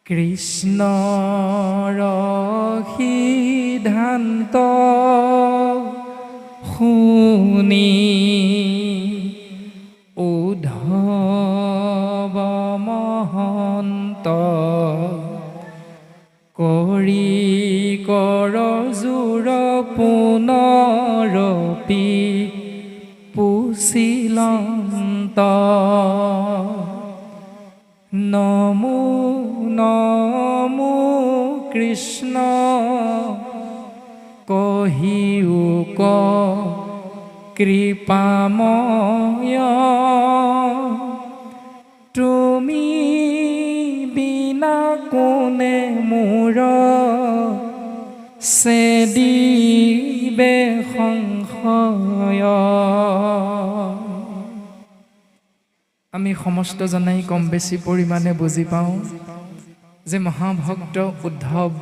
কৃষ্ণৰ সিদ্ধান্ত শুনি উদ্ধৱ মহন্ত কৰি কৰজোৰ পুনৰপি পুছিলন্ত নমো নমো কৃষ্ণ কহিও ক কৃপাময় তুমি বিনা কোনে মোৰ চেদিবে সংশয়। আমি সমস্ত জনাই কম বেছি পৰিমাণে বুজি পাওঁ যে মহাভক্ত উদ্ধৱ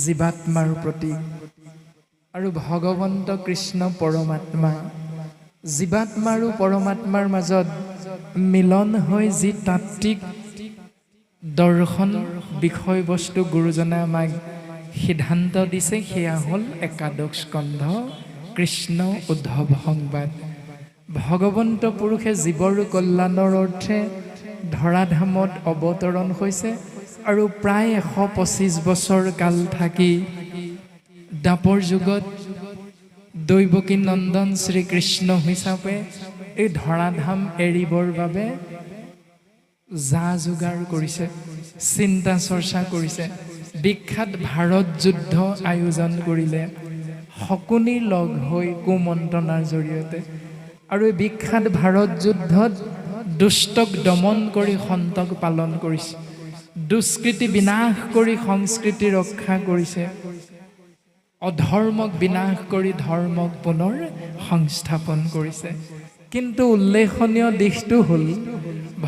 জীৱাত্মাৰ প্ৰতি আৰু ভগৱন্ত কৃষ্ণ পৰমাত্মা জীৱাত্মা আৰু পৰমাত্মাৰ মাজত মিলন হৈ যি তাত্ত্বিক দৰ্শন বিষয়বস্তু গুৰুজনে আমাক সিদ্ধান্ত দিছে সেয়া হ'ল একাদশ স্কন্ধ কৃষ্ণ উদ্ধৱ সংবাদ। ভগৱন্ত পুৰুষে জীৱৰ কল্যাণৰ অৰ্থে ধৰাধামত অৱতৰণ হৈছে আৰু প্ৰায় 125 বছৰ কাল থাকি দ্বাপৰ যুগত দৈৱকী নন্দন শ্ৰীকৃষ্ণ হিচাপে এই ধৰাধাম এৰিবৰ বাবে যা যোগাৰ কৰিছে, চিন্তা চৰ্চা কৰিছে। বিখ্যাত ভাৰত যুদ্ধ আয়োজন কৰিলে শকুনি লগ হৈ কুমন্ত্ৰণাৰ জৰিয়তে, আৰু এই বিখ্যাত ভাৰত যুদ্ধত দুষ্টক দমন কৰি সন্তক পালন কৰিছে, দুষ্কৃতি বিনাশ কৰি সংস্কৃতি ৰক্ষা কৰিছে, অধৰ্মক বিনাশ কৰি ধৰ্মক পুনৰ সংস্থাপন কৰিছে। কিন্তু উল্লেখনীয় দিশটো হ'ল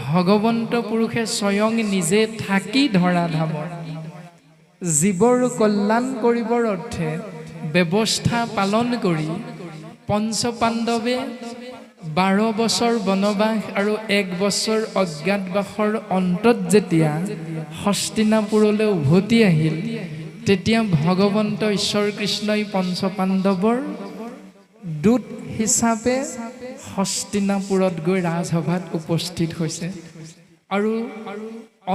ভগৱন্ত পুৰুষে স্বয়ং নিজে থাকি ধৰাধামত জীৱৰ কল্যাণ কৰিবৰ অৰ্থে ব্যৱস্থা পালন কৰি পঞ্চ পাণ্ডৱে 12 বছৰ বনবাস আৰু 1 বছৰ অজ্ঞাতবাসৰ অন্তত যেতিয়া হস্তিনাপুৰলৈ উভতি আহিল, তেতিয়া ভগৱন্ত ঈশ্বৰ কৃষ্ণই পঞ্চ পাণ্ডৱৰ দূত হিচাপে হস্তিনাপুৰত গৈ ৰাজসভাত উপস্থিত হৈছে আৰু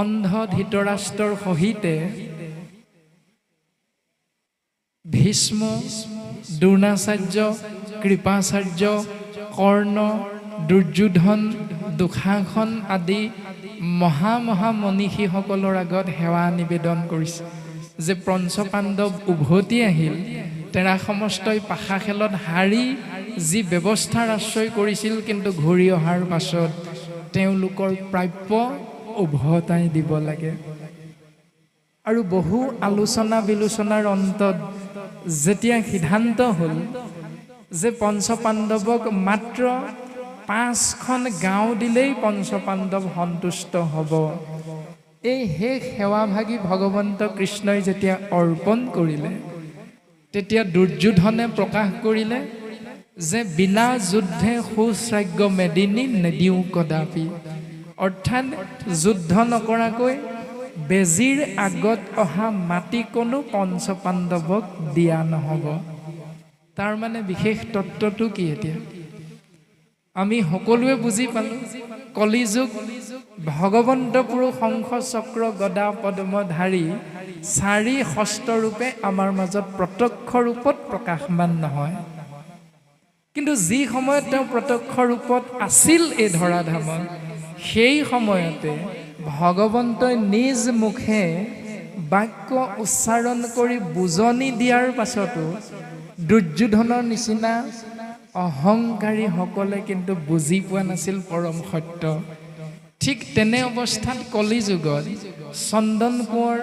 অন্ধ ধৃতৰাষ্ট্ৰৰ সহিতে ভীষ্ম, দ্ৰোণাচাৰ্য, কৃপাচাৰ্য, কৰ্ণ, দুৰ্যোধন, দুঃশাসন আদি মহা মনীষীসকলৰ আগত সেৱা নিবেদন কৰিছে যে পঞ্চ পাণ্ডৱ উভতি আহিল, তেৰা সমস্তই পাশা খেলত হাৰি যি ব্যৱস্থাৰ আশ্ৰয় কৰিছিল, কিন্তু ঘূৰি অহাৰ পাছত তেওঁলোকৰ প্ৰাপ্য উভতাই দিব লাগে। আৰু বহু আলোচনা বিলোচনাৰ অন্তত যেতিয়া সিদ্ধান্ত হ'ল যে পঞ্চ পাণ্ডৱক মাত্ৰ 5খন গাঁও দিলেই পঞ্চ পাণ্ডৱ সন্তুষ্ট হ'ব, এই শেষ সেৱাভাগী ভগৱন্ত কৃষ্ণই যেতিয়া অৰ্পণ কৰিলে, তেতিয়া দুৰ্যোধনে প্ৰকাশ কৰিলে যে বিনা যুদ্ধে সুশ্ৰাগ্য মেদিনী নেদিওঁ কদাপি, অৰ্থাৎ যুদ্ধ নকৰাকৈ বেজীৰ আগত অহা মাটি কোনো পঞ্চ পাণ্ডৱক দিয়া নহ'ব। তাৰ মানে বিশেষ তত্ত্বটো কি? এতিয়া আমি সকলোৱে বুজি পালোঁ, কলিযুগ ভগৱন্ত পুৰুষ শংখ চক্ৰ গদা পদ্মধাৰী 4 হস্তৰূপে আমাৰ মাজত প্ৰত্যক্ষ ৰূপত প্ৰকাশমান নহয়, কিন্তু যি সময়ত তেওঁ প্ৰত্যক্ষ ৰূপত আছিল এই ধৰাধামত, সেই সময়তে ভগৱন্তই নিজ মুখে বাক্য উচ্চাৰণ কৰি বুজনি দিয়াৰ পাছতো দুৰ্যোধনৰ নিচিনা অহংকাৰীসকলে কিন্তু বুজি পোৱা নাছিল পৰম সত্য। ঠিক তেনে অৱস্থাত কলিযুগত চন্দন কোঁৱৰ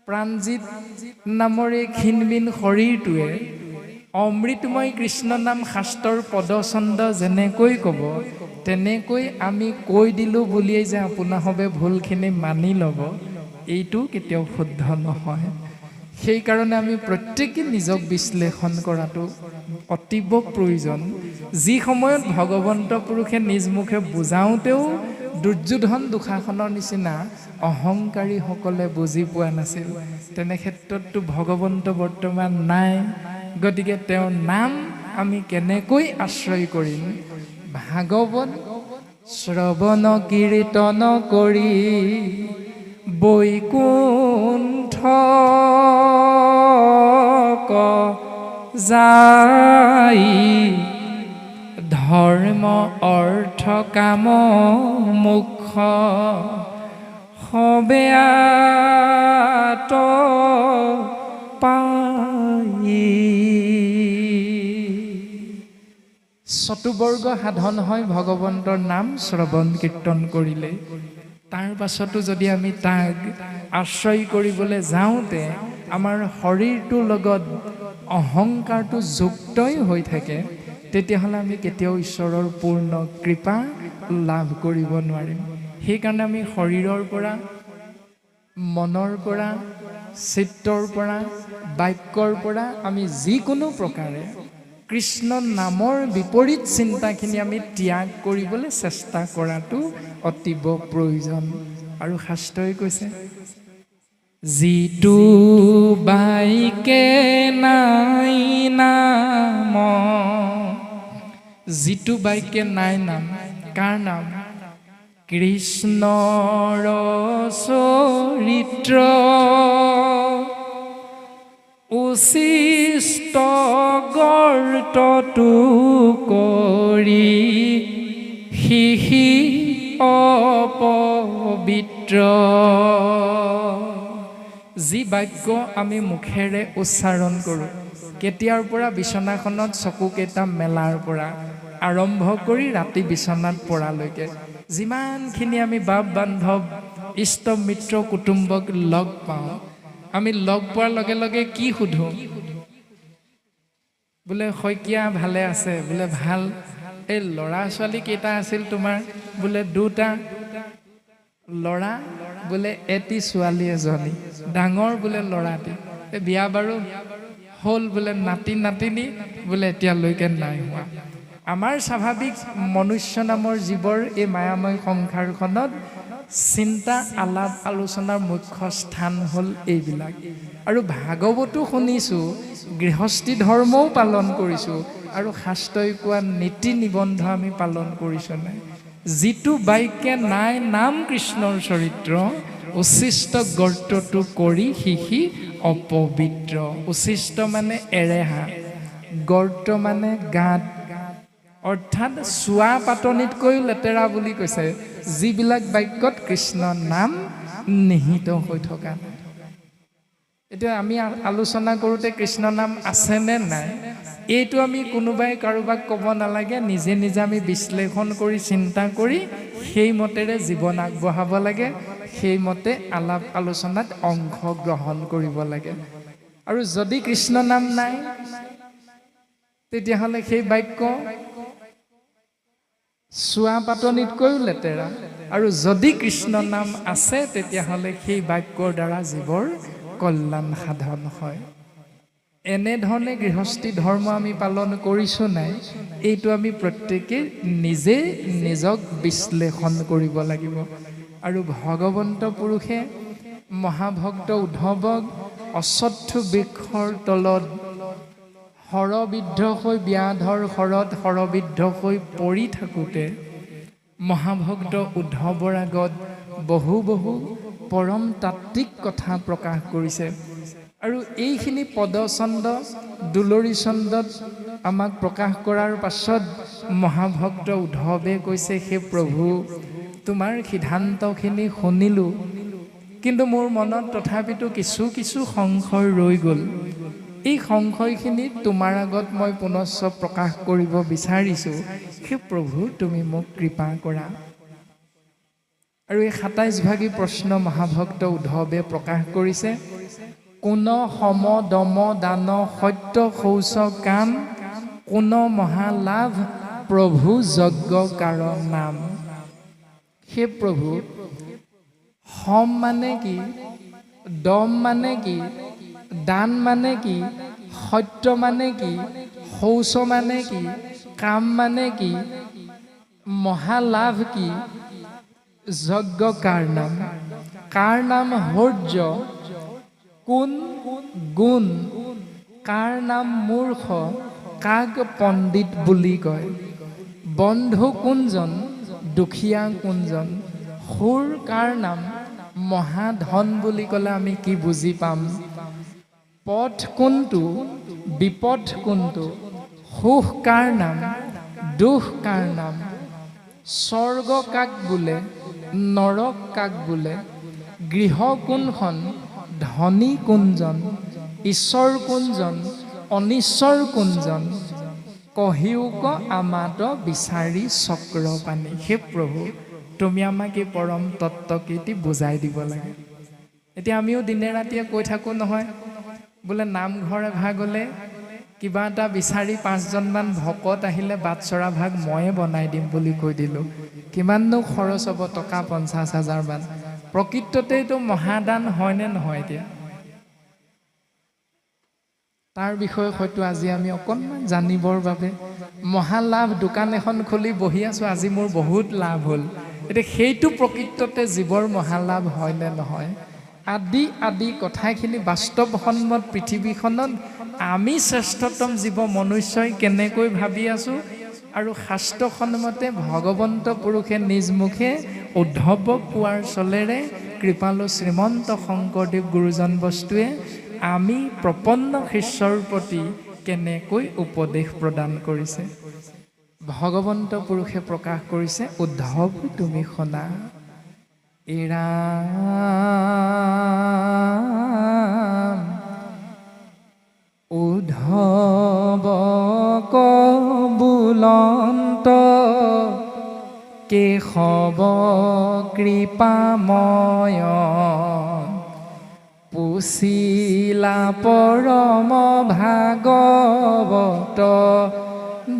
প্ৰাণজিৎ নামৰ এই ক্ষীণমিন শৰীৰটোৱে অমৃতময় কৃষ্ণ নাম শাস্ত্ৰৰ পদচন্দ যেনেকৈ ক'ব, তেনেকৈ আমি কৈ দিলোঁ বুলিয়েই যে আপোনাসৱে ভুলখিনি মানি ল'ব, এইটো কেতিয়াও শুদ্ধ নহয়। সেইকাৰণে আমি প্ৰত্যেকে নিজক বিশ্লেষণ কৰাটো অতীৱ প্ৰয়োজন যি সময়ত ভগৱন্ত পুৰুষে নিজ মুখে বুজাওঁতেও দুৰ্যোধন দুঃশাসনৰ নিচিনা অহংকাৰীসকলে বুজি পোৱা নাছিল, তেনে ক্ষেত্ৰততো ভগৱন্ত বৰ্তমান নাই। গতিকে তেওঁৰ নাম আমি কেনেকৈ আশ্ৰয় কৰিম? ভাগৱত শ্ৰৱণ কীৰ্তন কৰি বৈকুণ্ঠ যাই ধৰ্ম অৰ্থ কাম মোক্ষ সবেয়াত পাই। চতুবৰ্গ সাধন হয় ভগৱন্তৰ নাম শ্ৰৱণ কীৰ্তন কৰিলে। তাৰ পাছতো যদি আমি তাক আশ্ৰয় কৰিবলৈ যাওঁতে আমাৰ শৰীৰটোৰ লগত অহংকাৰটো যুক্তই হৈ থাকে, তেতিয়াহ'লে আমি কেতিয়াও ঈশ্বৰৰ পূৰ্ণ কৃপা লাভ কৰিব নোৱাৰিম। সেইকাৰণে আমি শৰীৰৰ পৰা, মনৰ পৰা, চিত্তৰ পৰা, বাক্যৰ পৰা আমি যিকোনো প্ৰকাৰে কৃষ্ণ নামৰ বিপৰীত চিন্তাখিনি আমি ত্যাগ কৰিবলৈ চেষ্টা কৰাটো অতীৱ প্ৰয়োজন। আৰু শাস্ত্ৰই কৈছে, যিটো বাইকে নাই নাম, যিটো বাইকে নাই নাম, কাৰ নাম? কৃষ্ণৰ চৰিত্ৰ উচিষ্ট গৰ্তটো কৰি সিহি অপবিত্ৰ। যি বাক্য আমি মুখেৰে উচ্চাৰণ কৰোঁ, কেতিয়াৰ পৰা বিচনাখনত চকুকেইটা মেলাৰ পৰা আৰম্ভ কৰি ৰাতি বিচনাত পৰালৈকে যিমানখিনি আমি বাপ বান্ধৱ, ইষ্ট মিত্ৰ, কুটুম্বক লগ পাওঁ, আমি লগ পোৱাৰ লগে লগে কি সোধোঁ? বোলে শইকীয়া ভালে আছে? বোলে ভাল। এই ল'ৰা ছোৱালী কেইটা আছিল তোমাৰ? বোলে দুটা। ল'ৰা? বোলে এটি ছোৱালী এজনী। ডাঙৰ? বোলে ল'ৰাটি। এই বিয়া বাৰু হ'ল? বোলে নাতি নাতিনী? বোলে এতিয়ালৈকে নাই হোৱা। আমাৰ স্বাভাৱিক মনুষ্য নামৰ জীৱৰ এই মায়াময় সংসাৰখনত চিন্তা, আলাপ আলোচনাৰ মুখ্য স্থান হ'ল এইবিলাক। আৰু ভাগৱতো শুনিছোঁ, গৃহস্থী ধৰ্মও পালন কৰিছোঁ, আৰু শাস্ত্ৰই কোৱা নীতি নিবন্ধ আমি পালন কৰিছোঁ নাই? যিটো বাক্যে নাই নাম কৃষ্ণৰ চৰিত্ৰ উচিষ্ট গৰ্তটো কৰি সিহি অপবিত্ৰ। উচিষ্ট মানে এৰেহা, গৰ্ত মানে গাঁত, অৰ্থাৎ চোৱা পাতনিতকৈও লেতেৰা বুলি কৈছে যিবিলাক বাক্যত কৃষ্ণ নাম নিহিত হৈ থকা নাই। এতিয়া আমি আলোচনা কৰোঁতে কৃষ্ণ নাম আছেনে নাই, এইটো আমি কোনোবাই কাৰোবাক ক'ব নালাগে, নিজে নিজে আমি বিশ্লেষণ কৰি চিন্তা কৰি সেইমতেৰে জীৱন আগবঢ়াব লাগে, সেইমতে আলাপ আলোচনাত অংশগ্ৰহণ কৰিব লাগে। আৰু যদি কৃষ্ণ নাম নাই, তেতিয়াহ'লে সেই বাক্য চোৱা পাতনিতকৈও লেতেৰা। আৰু যদি কৃষ্ণ নাম আছে, তেতিয়াহ'লে সেই বাক্যৰ দ্বাৰা জীৱৰ কল্যাণ সাধন হয়। এনেধৰণে গৃহস্থী ধৰ্ম আমি পালন কৰিছোঁ নাই, এইটো আমি প্ৰত্যেকে নিজে নিজক বিশ্লেষণ কৰিব লাগিব। আৰু ভগৱন্ত পুৰুষে মহাভক্ত উদ্ধৱক অশ্বত্থ বৃক্ষৰ তলত শৰবিদ্ধ হৈ, ব্যাধৰ শৰত শৰবিদ্ধ হৈ পৰি থাকোঁতে মহাভক্ত উদ্ধৱৰ আগত বহু বহু পৰম তাত্ত্বিক কথা প্ৰকাশ কৰিছে। আৰু এইখিনি পদচন্দ, দুলৰী চন্দত আমাক প্ৰকাশ কৰাৰ পাছত মহাভক্ত উদ্ধৱে কৈছে, হে প্ৰভু, তোমাৰ সিদ্ধান্তখিনি শুনিলোঁ, কিন্তু মোৰ মনত তথাপিতো কিছু কিছু সংশয় ৰৈ গ'ল। এই সংশয়খিনি তোমাৰ আগত মই পুনশ্চ প্ৰকাশ কৰিব বিচাৰিছোঁ। হে প্ৰভু, তুমি মোক কৃপা কৰা। আৰু এই ২৭ ভাগী প্ৰশ্ন মহাভক্ত উদ্ধৱে প্ৰকাশ কৰিছে। কোন সম দম দান সত্য শৌচ কাম, কোন মহালাভ প্ৰভু যজ্ঞ কাৰণ নাম। হে প্ৰভু, সম মানে কি? দম মানে কি? দান মানে কি? সত্য মানে কি? শৌচ মানে কি? কাম মানে কি? মহালাভ কি? যজ্ঞ কাৰ নাম? কাৰ নাম হৰ্য? কোন গুণ? কাৰ নাম মূৰ্খ? কাক পণ্ডিত বুলি কয়? বন্ধু কোনজন? দুখীয়া কোনজন? সুৰ কাৰ নাম? মহাধন বুলি ক'লে আমি কি বুজি পাম? পথ কোনটো? বিপদ কোনটো? সুখ কাৰ নাম? দুখ কাৰ নাম? স্বৰ্গ কাক বোলে? নৰক কাক বোলে? গৃহ কোনখন? ধনী কোনজন? ঈশ্বৰ কোনজন? অনিশ্বৰ কোনজন? কহিউক আমাত বিচাৰি চক্ৰ পানী। হে প্ৰভু, তুমি আমাক এই পৰম তত্ত্বকেইটি বুজাই দিব লাগে। এতিয়া আমিও দিনে ৰাতিয়ে কৈ থাকোঁ নহয়, বোলে নামঘৰ এভাগলে কিবা এটা বিচাৰি 5জনমান ভকত আহিলে বাটচৰা ভাগ ময়ে বনাই দিম বুলি কৈ দিলোঁ। কিমাননো খৰচ হ'ব? টকা 50,000 মান। প্ৰকৃততেইতো মহাদান হয়নে নহয়? এতিয়া তাৰ বিষয়ে হয়তো আজি আমি অকণমান জানিবৰ বাবে মহালাভ দোকান এখন খুলি বহি আছোঁ, আজি মোৰ বহুত লাভ হ'ল। এতিয়া সেইটো প্ৰকৃততে জীৱৰ মহালাভ হয়নে নহয়? আদি আদি কথাখিনি বাস্তৱসন্মত পৃথিৱীখনত আমি শ্ৰেষ্ঠতম জীৱ মনুষ্যই কেনেকৈ ভাবি আছোঁ, আৰু শাস্ত্ৰসন্মতে ভগৱন্ত পুৰুষে নিজ মুখে উদ্ধৱক কোৱাৰ চলেৰে কৃপালু শ্ৰীমন্ত শংকৰদেৱ গুৰুজন বস্তুৱে আমি প্ৰপন্ন শিষ্যৰ প্ৰতি কেনেকৈ উপদেশ প্ৰদান কৰিছে। ভগৱন্ত পুৰুষে প্ৰকাশ কৰিছে, উদ্ধৱ তুমি শুনা। ৰাম উদ্ধৱ কবুলন্ত কেশৱ কৃপাময় পুছিলা পৰম ভাগৱত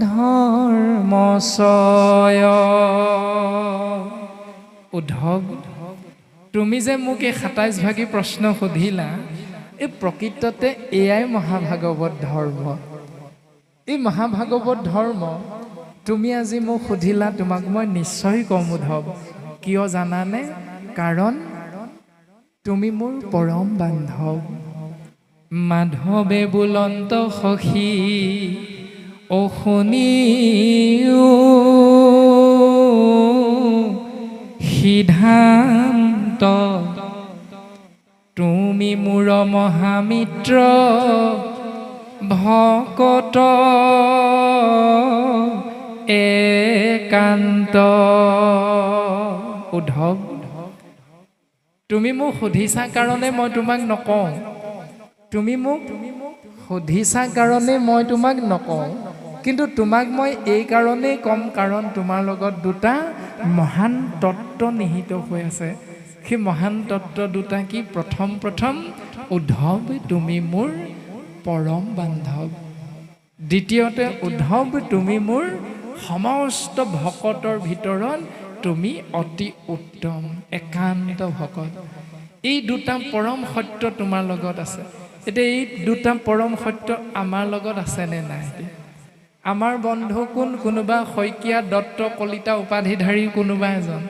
ধৰ্মচয়। উদ্ধৱ, তুমি যে মোক এই 27 ভাগী প্ৰশ্ন সুধিলা, এই প্ৰকৃততে এয়াই মহাভাগৱত ধৰ্ম। এই মহাভাগৱত ধৰ্ম তুমি আজি মোক সুধিলা, তোমাক মই নিশ্চয় কম উদ্ধৱ। কিয় জানানে? কাৰণ তুমি মোৰ পৰম বান্ধৱ। মাধৱে বুলন্ত সখী অশুনিও সিদ্ধান্ত, তুমি মোৰ মহামিত্ৰ ভকত একান্ত। উদ্ধৱ, তুমি মোক সুধিছা কাৰণে মই তোমাক নকওঁ। তুমি মোক সুধিছা কাৰণে মই তোমাক নকওঁ, কিন্তু তোমাক মই এই কাৰণেই ক'ম, কাৰণ তোমাৰ লগত দুটা মহান তত্ত্ব নিহিত হৈ আছে। সেই মহান তত্ত্ব দুটা কি? প্ৰথম উদ্ধৱ তুমি মোৰ পৰম বান্ধৱ। দ্বিতীয়তে উদ্ধৱ তুমি মোৰ সমস্ত ভকতৰ ভিতৰত তুমি অতি উত্তম একান্ত ভকত। এই দুটা পৰম সত্য তোমাৰ লগত আছে। এতিয়া এই দুটা পৰম সত্য আমাৰ লগত আছেনে নাই? আমাৰ বন্ধু কোন? কোনোবা শইকীয়া দত্ত কলিতা উপাধিধাৰী কোনোবা এজন।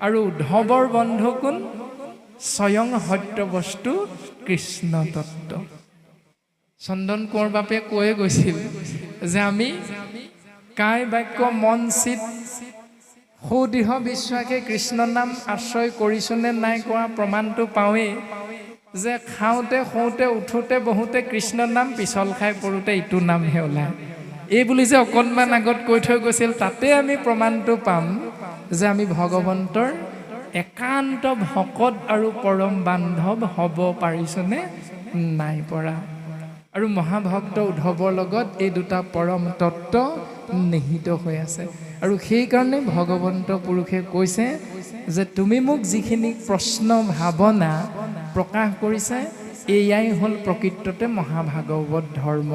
আৰু উদ্ধৱৰ বন্ধু কোন? স্বয়ং সত্য বস্তু কৃষ্ণ তত্ত্ব। চন্দন কোঁৱৰ বাপে কৈয়ে গৈছিল যে আমি কায় বাক্য মন চিত সুদৃঢ় বিশ্বাসে কৃষ্ণ নাম আশ্ৰয় কৰিছোনে নাই কৰা প্ৰমাণটো পাওঁৱেই, যে খাওঁতে শুওঁতে উঠোঁতে বহুতে কৃষ্ণ নাম, পিছল খাই পৰোঁতে ইটো নামহে ওলায়। এই বুলি যে অকণমান আগত কৈ থৈ গৈছিল, তাতে আমি প্ৰমাণটো পাম যে আমি ভগৱন্তৰ একান্ত ভকত আৰু পৰম বান্ধৱ হ'ব পাৰিছোনে নাই পৰা। আৰু মহাভক্ত উদ্ধৱৰ লগত এই দুটা পৰম তত্ত্ব নিহিত হৈ আছে। আৰু সেইকাৰণে ভগৱন্ত পুৰুষে কৈছে যে তুমি মোক যিখিনি প্ৰশ্ন ভাৱনা প্ৰকাশ কৰিছে, এয়াই হ'ল প্ৰকৃততে মহাভাগৱত ধৰ্ম।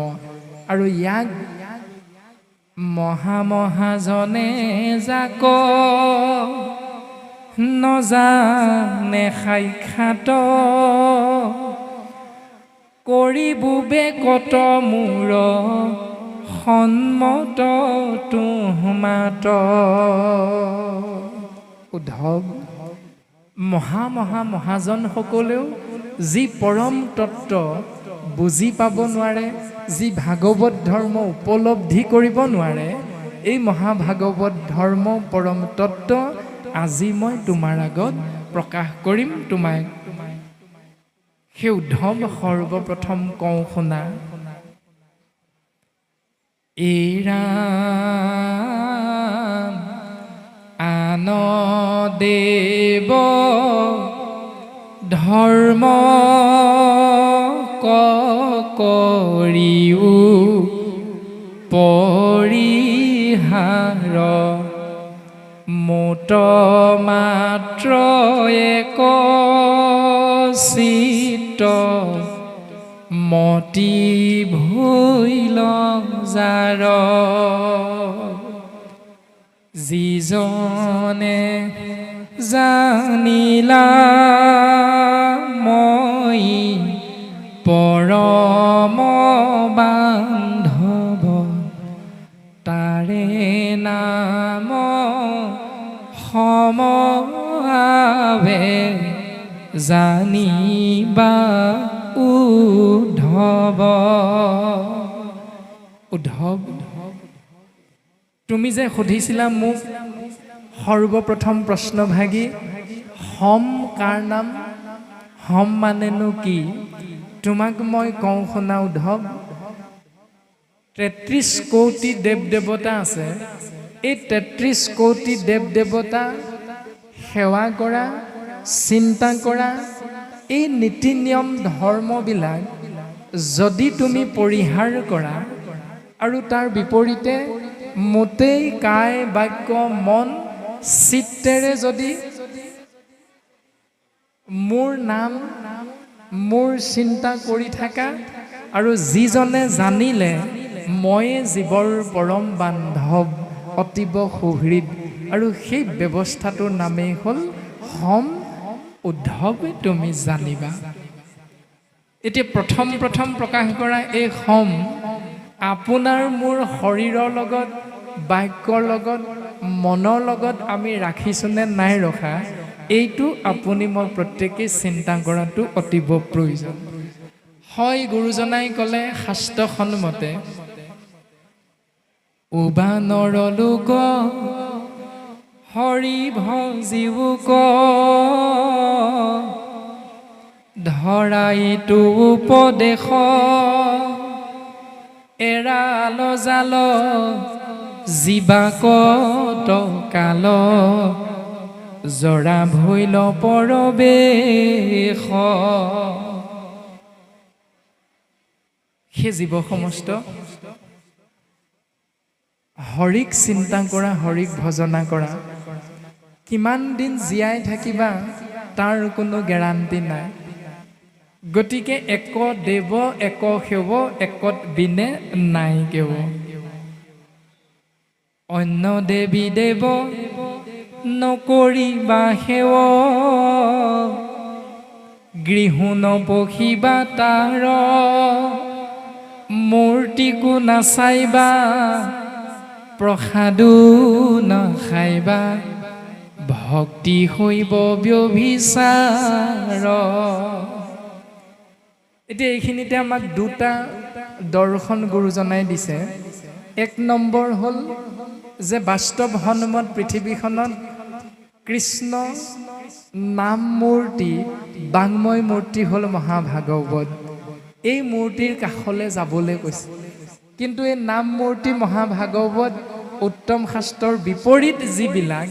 আৰু ইয়াক মহামহাজনে যাক নজানে সাক্ষাৎ, কৰিবুবে কত মূৰ সন্মত তুমাত উদ্ধৱ মহাজনসকলেও যি পৰম তত্ত্ব বুজি পাব নোৱাৰে, যি ভাগৱত ধৰ্ম উপলব্ধি কৰিব নোৱাৰে, এই মহাভাগৱত ধৰ্ম পৰম তত্ত্ব আজি মই তোমাৰ আগত প্ৰকাশ কৰিম তোমাক। সেই উদ্ধৱ সৰ্বপ্ৰথম কওঁ শুনা। এই ৰাম আন দেৱ ধৰ্ম কৰিও পৰিহাৰ মোট মাত্ৰ এক চিত্ত মতি ভৈল যাৰ যিজনে জানিলা মই পৰম বান্ধৱ তাৰে নাম সমভাৱে জানিবা উদ্ধৱ। উদ্ধৱ তুমি যে সুধিছিলা মোক সৰ্বপ্ৰথম প্ৰশ্নভাগী হম কাৰ নাম, হম মানেনো কি? তোমাক মই কওঁ শুনা উদ্ধৱ। ৩৩ কোটি দেৱ দেৱতা আছে। এই ৩৩ কোটি দেৱ দেৱতা সেৱা কৰা, চিন্তা কৰা, এই নীতি নিয়ম ধৰ্মবিলাক যদি তুমি পৰিহাৰ কৰা আৰু তাৰ বিপৰীতে মোটেই কায় বাক্য মন চিত্তেৰে যদি মোৰ নাম মোৰ চিন্তা কৰি থাকা আৰু যিজনে জানিলে ময়ে জীৱৰ পৰম বান্ধৱ অতীব সুহৃদ, আৰু সেই ব্যৱস্থাটোৰ নামেই হ'ল হম উদ্ধৱ তুমি জানিবা। এতিয়া প্ৰথম প্ৰকাশ কৰা এই হম আপোনাৰ মোৰ শৰীৰৰ লগত বাক্যৰ লগত মনৰ লগত আমি ৰাখিছোনে নাই ৰখা, এইটো আপুনি মই প্ৰত্যেকেই চিন্তা কৰাটো অতীব প্ৰয়োজন। হয় গুৰুজনাই ক'লে শাস্ত্ৰসন্মতে উবানৰ লোক হৰি ভজিবুক ধৰাইটো উপদেশ এৰাল জাল জীৱাকত কাল জৰা ভৈল পৰবেশ। সেই জীৱ সমস্ত হৰিক চিন্তা কৰা, হৰিক ভজনা কৰা। কিমান দিন জীয়াই থাকিবা তাৰ কোনো গেৰাণ্টি নাই। গতিকে এক দেৱ এক সেৱ একত বিনে নাই কেৱ। অন্য দেৱী দেৱ নকৰিবা সেৱ গৃহ নপখিবা তাৰ মূৰ্তিকো নাচাইবা প্ৰসাদো নাখাইবা ভক্তি হৈব ব্যভিচাৰ। এতিয়া এইখিনিতে আমাক দুটা দৰ্শন গুৰুজনাই দিছে। এক নম্বৰ হ'ল যে বাস্তৱ সন্মত পৃথিৱীখনত কৃষ্ণ নাম মূৰ্তি বাংময় মূৰ্তি হ'ল মহাভাগৱত। এই মূৰ্তিৰ কাষলৈ যাবলৈ কৈছে, কিন্তু এই নাম মূৰ্তি মহাভাগৱত উত্তম শাস্ত্ৰৰ বিপৰীত যিবিলাক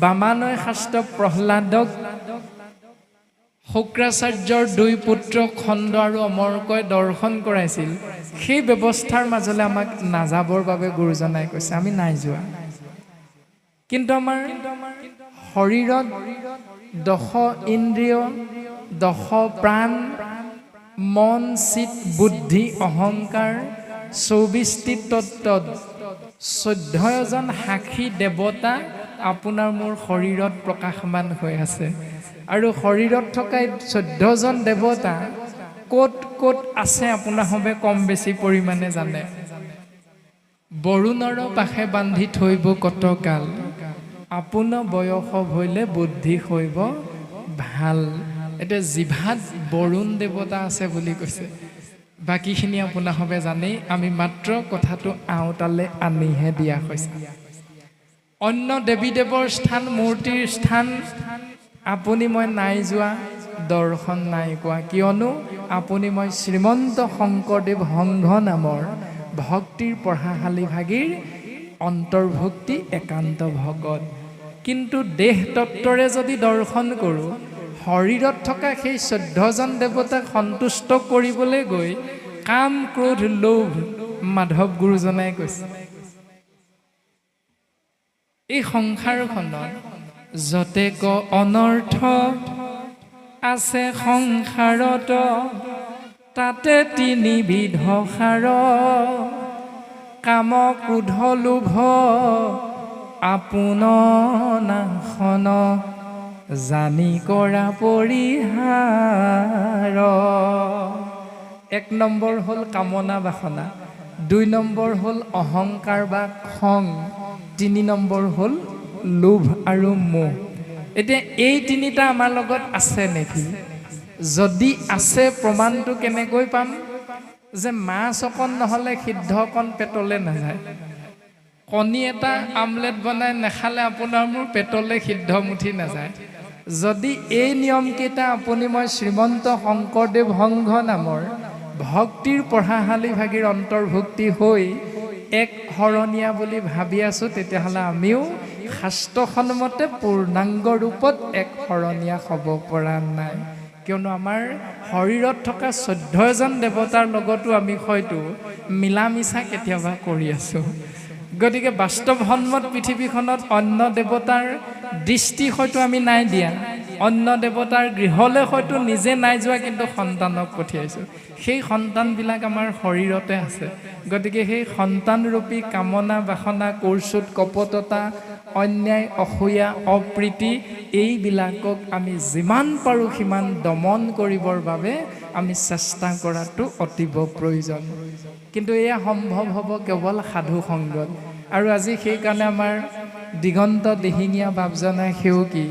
বামানয় শাস্ত্ৰ প্ৰহ্লাদক শুক্ৰাচাৰ্যৰ ২ পুত্ৰ খণ্ড আৰু অমৰকৈ দৰ্শন কৰাইছিল, সেই ব্যৱস্থাৰ মাজলৈ আমাক নাযাবৰ বাবে গুৰুজনাই কৈছে আমি নাই যোৱা। কিন্তু আমাৰ শৰীৰত ১০ ইন্দ্ৰিয় ১০ প্ৰাণ মন চিত বুদ্ধি অহংকাৰ ২৪টি তত্ত্বত ১৪জন সাক্ষী দেৱতা আপোনাৰ মোৰ শৰীৰত প্ৰকাশমান হৈ আছে। আৰু শৰীৰত থকা ১৪জন দেৱতা ক'ত ক'ত আছে আপোনাৰ সবে কম বেছি পৰিমাণে জানে। বৰুণৰ পাশে বান্ধি থৈব কতকাল আপোন বয়স হইলে বুদ্ধি হইব ভাল এটা জিভাত বৰুণ দেৱতা আছে বুলি কৈছে বাকিখিনি আপোনা হবে জানেই আমি মাত্ৰ কথাটো আওতালে আনিহে দিয়া হৈছে অন্য দেৱী দেৱৰ স্থান মূৰ্তিৰ স্থান আপুনি মই নাই যোৱা দৰ্শন নাই কোৱা কিয়নো আপুনি মই শ্ৰীমন্ত শংকৰদেৱ সংঘ নামৰ ভক্তিৰ পঢ়াশালী ভাগীৰ অন্তৰ্ভুক্তি একান্ত ভগত কিন্তু দেহ তত্ত্বৰে যদি দৰ্শন কৰোঁ শৰীৰত থকা সেই 14জন দেৱতাক সন্তুষ্ট কৰিবলৈ গৈ কাম ক্ৰোধ লোভ মাধৱ গুৰুজনাই কৈছে এই সংসাৰখনত যতে ক অনৰ্থ আছে সংসাৰত তাতে তিনিবিধ সাৰ কাম ক্ৰোধ লোভ আপোন নাশন জানি কৰা পৰিহাৰ 1 নম্বৰ হ'ল কামনা বাসনা 2 নম্বৰ হ'ল অহংকাৰ বা খং 3 নম্বৰ হ'ল লোভ আৰু মোহ এতিয়া এই তিনিটা আমাৰ লগত আছে নেকি যদি আছে প্ৰমাণটো কেনেকৈ পাম যে মাছ অকণ নহ'লে সিদ্ধ অকণ পেটলৈ নাযায় কণী এটা আমলেট বনাই নাখালে আপোনাৰ মোৰ পেটলৈ সিদ্ধ মুঠি নাযায় যদি এই নিয়মকেইটা আপুনি মই শ্ৰীমন্ত শংকৰদেৱ সংঘ নামৰ ভক্তিৰ পঢ়াশালী ভাগীৰ অন্তৰ্ভুক্তি হৈ এক শৰণীয়া বুলি ভাবি আছোঁ তেতিয়াহ'লে আমিও শাস্ত্ৰসন্মতে পূৰ্ণাংগ ৰূপত এক শৰণীয়া হ'ব পৰা নাই কিয়নো আমাৰ শৰীৰত থকা 14জন দেৱতাৰ লগতো আমি হয়তো মিলা মিছা কেতিয়াবা কৰি আছোঁ গতিকে বাস্তৱসন্মত পৃথিৱীখনত অন্য দেৱতাৰ দৃষ্টি হয়তো আমি নাই দিয়া অন্য দেৱতাৰ গৃহলৈ হয়তো নিজে নাই যোৱা কিন্তু সন্তানক পঠিয়াইছোঁ সেই সন্তানবিলাক আমাৰ শৰীৰতে আছে গতিকে সেই সন্তানৰূপী কামনা বাসনা কৌৰ্চুত কপটতা অন্যায় অসূয়া অপ্ৰীতি এইবিলাকক আমি যিমান পাৰোঁ সিমান দমন কৰিবৰ বাবে আমি চেষ্টা কৰাটো অতীৱ প্ৰয়োজন কিন্তু এয়া সম্ভৱ হ'ব কেৱল সাধু সংগত আৰু আজি সেইকাৰণে আমাৰ দিগন্ত দিহিঙীয়া বাপজনাই সেউকী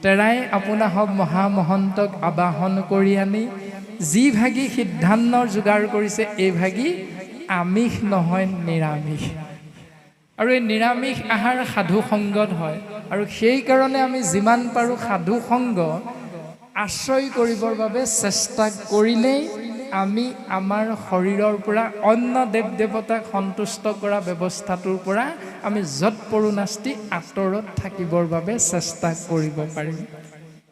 তেৰাই আপোনা হক মহামহন্তক আবাহন কৰি আনি যি ভাগী সিদ্ধান্তৰ যোগাৰ কৰিছে এই ভাগী আমিষ নহয় নিৰামিষ আৰু এই নিৰামিষ আহাৰ সাধু সংগত হয় আৰু সেইকাৰণে আমি যিমান পাৰোঁ সাধু সংগ আশ্ৰয় কৰিবৰ বাবে চেষ্টা কৰিলেই আমি আমাৰ শৰীৰৰ পৰা অন্য দেৱ দেৱতাক সন্তুষ্ট কৰা ব্যৱস্থাটোৰ পৰা আমি য'ত পৰুনাস্তি আঁতৰত থাকিবৰ বাবে চেষ্টা কৰিব পাৰিম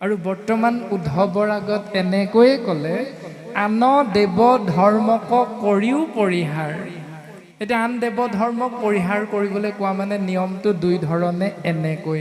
আৰু বৰ্তমান উদ্ধৱৰ আগত এনেকৈয়ে ক'লে আন দেৱ ধৰ্মক কৰিও পৰিহাৰ এতিয়া আন দেৱ ধৰ্মক পৰিহাৰ কৰিবলৈ কোৱা মানে নিয়মটো 2 ধৰণে এনেকৈ